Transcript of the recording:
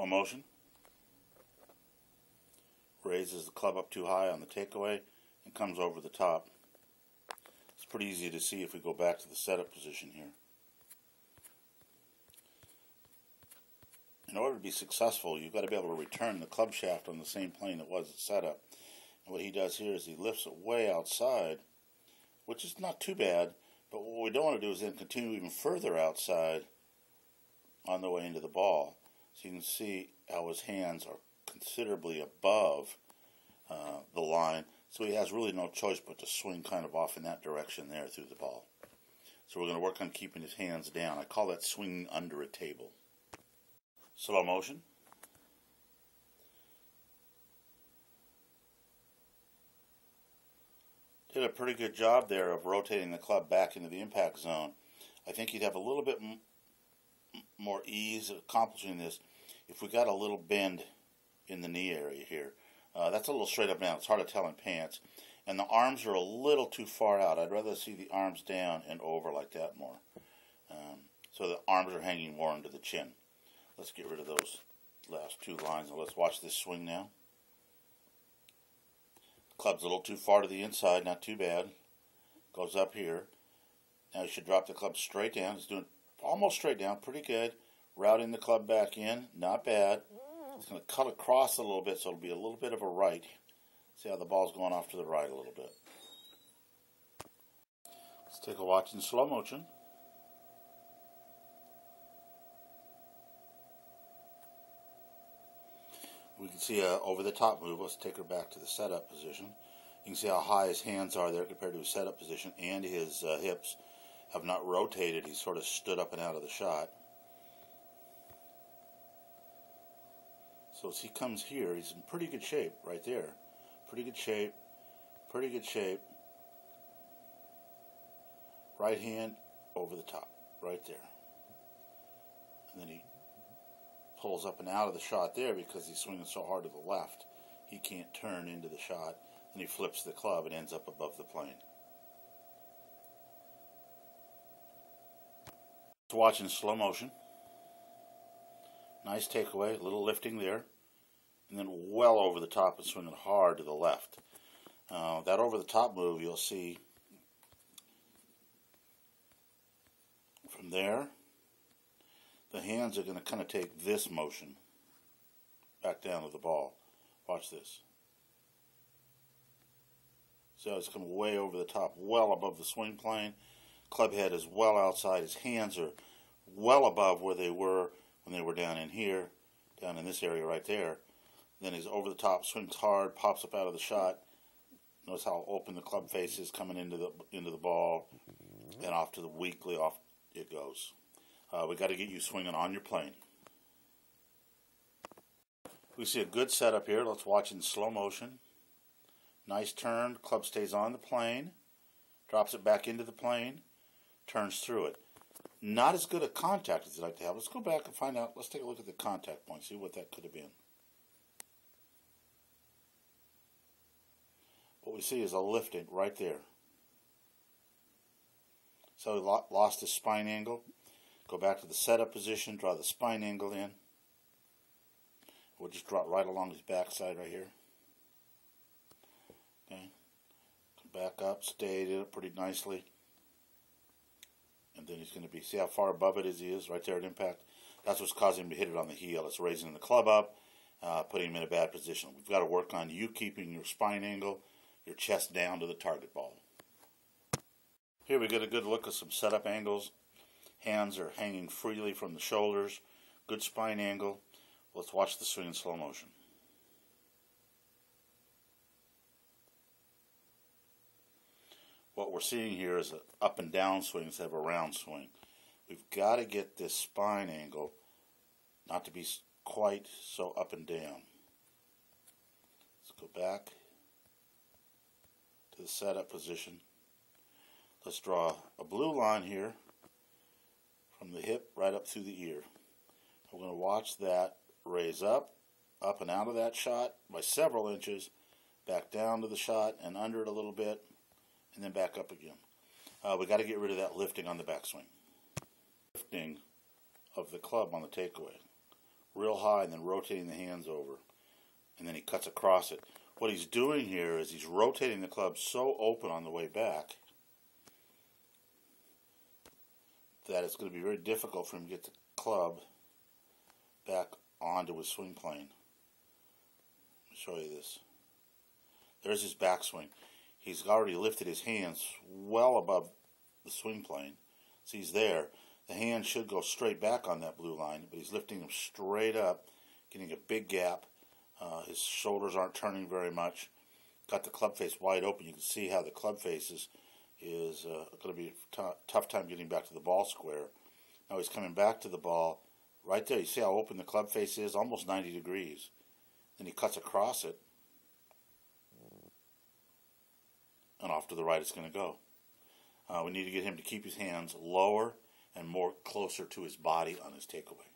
Slow motion. Raises the club up too high on the takeaway and comes over the top. It's pretty easy to see if we go back to the setup position here. In order to be successful, you've got to be able to return the club shaft on the same plane it was at setup. And what he does here is he lifts it way outside, which is not too bad, but what we don't want to do is then continue even further outside on the way into the ball. So you can see how his hands are considerably above the line, so he has really no choice but to swing kind of off in that direction there through the ball. So we're going to work on keeping his hands down. I call that swinging under a table. Slow motion. Did a pretty good job there of rotating the club back into the impact zone. I think he'd have a little bit more ease of accomplishing this if we got a little bend in the knee area here. That's a little straight up now. It's hard to tell in pants. And the arms are a little too far out. I'd rather see the arms down and over like that more. So the arms are hanging more into the chin. Let's get rid of those last two lines and let's watch this swing now. Club's a little too far to the inside, not too bad. Goes up here. Now you should drop the club straight down. It's doing almost straight down, pretty good. Routing the club back in, not bad. It's going to cut across a little bit, so it'll be a little bit of a right. See how the ball's going off to the right a little bit. Let's take a watch in slow motion. We can see a over-the-top move. Let's take her back to the setup position. You can see how high his hands are there compared to his setup position, and his hips have not rotated. He's sort of stood up and out of the shot. So as he comes here, he's in pretty good shape right there. Pretty good shape. Pretty good shape. Right hand over the top. Right there. And then he pulls up and out of the shot there because he's swinging so hard to the left. He can't turn into the shot. Then he flips the club and ends up above the plane. Let's watch in slow motion. Nice takeaway, a little lifting there. And then well over the top and swinging hard to the left. That over the top move you'll see from there. The hands are going to kind of take this motion back down to the ball. Watch this. See how it's coming way over the top, well above the swing plane. Club head is well outside. His hands are well above where they were when they were down in here, down in this area right there. Then he's over the top, swings hard, pops up out of the shot. Notice how open the club face is coming into the ball, and off to the weakly off it goes. We got to get you swinging on your plane. We see a good setup here. Let's watch in slow motion. Nice turn. Club stays on the plane, drops it back into the plane, turns through it. Not as good a contact as you'd like to have. Let's go back and find out. Let's take a look at the contact point, see what that could have been. What we see is a lifting right there. So he lost his spine angle. Go back to the setup position, draw the spine angle in. We'll just drop right along his backside right here. Okay. Come back up, stayed it pretty nicely. And then he's going to be, see how far above it he is right there at impact? That's what's causing him to hit it on the heel. It's raising the club up, putting him in a bad position. We've got to work on you keeping your spine angle, your chest down to the target ball. Here we get a good look at some setup angles. Hands are hanging freely from the shoulders. Good spine angle. Let's watch the swing in slow motion. What we're seeing here is an up and down swing instead of a round swing. We've got to get this spine angle not to be quite so up and down. Let's go back to the setup position. Let's draw a blue line here from the hip right up through the ear. We're going to watch that raise up and out of that shot by several inches, back down to the shot and under it a little bit, and then back up again. We got to get rid of that lifting on the backswing. Lifting of the club on the takeaway. real high and then rotating the hands over. And then he cuts across it. What he's doing here is he's rotating the club so open on the way back that it's going to be very difficult for him to get the club back onto his swing plane. Let me show you this. There's his backswing. He's already lifted his hands well above the swing plane. So he's there. The hand should go straight back on that blue line, but he's lifting them straight up, getting a big gap. His shoulders aren't turning very much. Got the club face wide open. You can see how the club face is going to be a tough time getting back to the ball square. Now he's coming back to the ball. Right there, you see how open the club face is? Almost 90 degrees. Then he cuts across it. And off to the right it's going to go. We need to get him to keep his hands lower and more closer to his body on his takeaway.